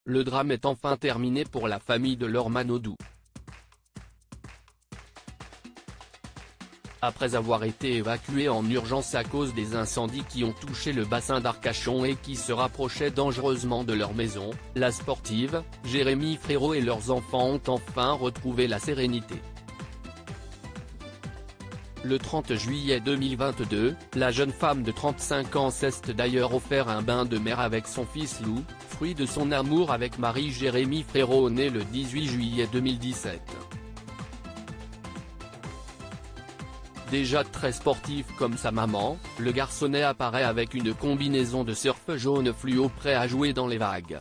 le drame est enfin terminé pour la famille de Laure Manodou. Après avoir été évacués en urgence à cause des incendies qui ont touché le bassin d'Arcachon et qui se rapprochaient dangereusement de leur maison, la sportive, Jérémy Frérot et leurs enfants ont enfin retrouvé la sérénité. Le 30 juillet 2022, la jeune femme de 35 ans s'est d'ailleurs offert un bain de mer avec son fils Lou, fruit de son amour avec Marie-Jérémy Frérot né le 18 juillet 2017. Déjà très sportif comme sa maman, le garçonnet apparaît avec une combinaison de surf jaune fluo prêt à jouer dans les vagues.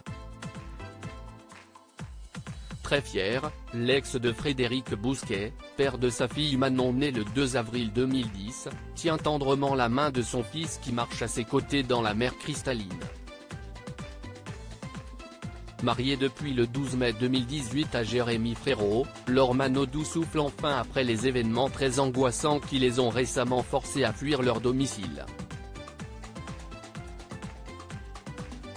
Très fier, l'ex de Frédéric Bousquet, père de sa fille Manon née le 2 avril 2010, tient tendrement la main de son fils qui marche à ses côtés dans la mer cristalline. Mariée depuis le 12 mai 2018 à Jérémy Frérot, Laure Manodou souffle enfin après les événements très angoissants qui les ont récemment forcés à fuir leur domicile.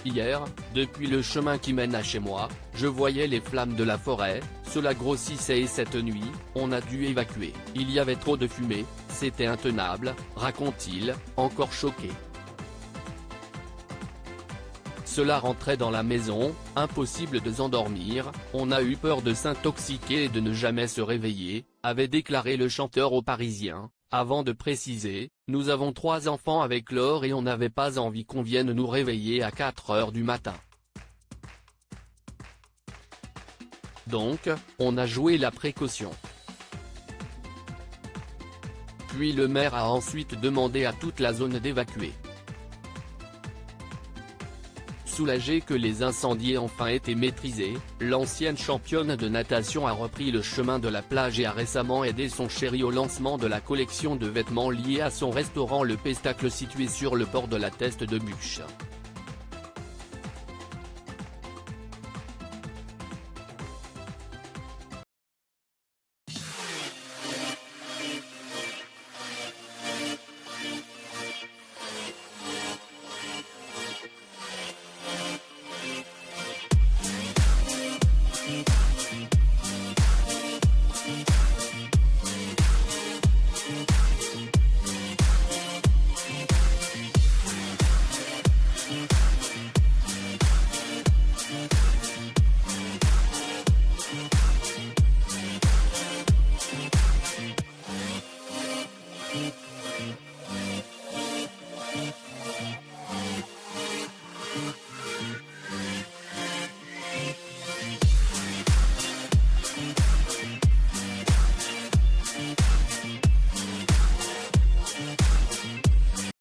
Hier, depuis le chemin qui mène à chez moi, je voyais les flammes de la forêt, cela grossissait et cette nuit, on a dû évacuer. Il y avait trop de fumée, c'était intenable, raconte-t-il, encore choqué. Cela rentrait dans la maison, impossible de s'endormir, on a eu peur de s'intoxiquer et de ne jamais se réveiller, avait déclaré le chanteur aux Parisiens, avant de préciser, nous avons 3 enfants avec Laure et on n'avait pas envie qu'on vienne nous réveiller à 4 heures du matin. Donc, on a joué la précaution. Puis le maire a ensuite demandé à toute la zone d'évacuer. Soulagée que les incendies aient enfin été maîtrisés, l'ancienne championne de natation a repris le chemin de la plage et a récemment aidé son chéri au lancement de la collection de vêtements liés à son restaurant Le Pestacle situé sur le port de la Teste de Buch.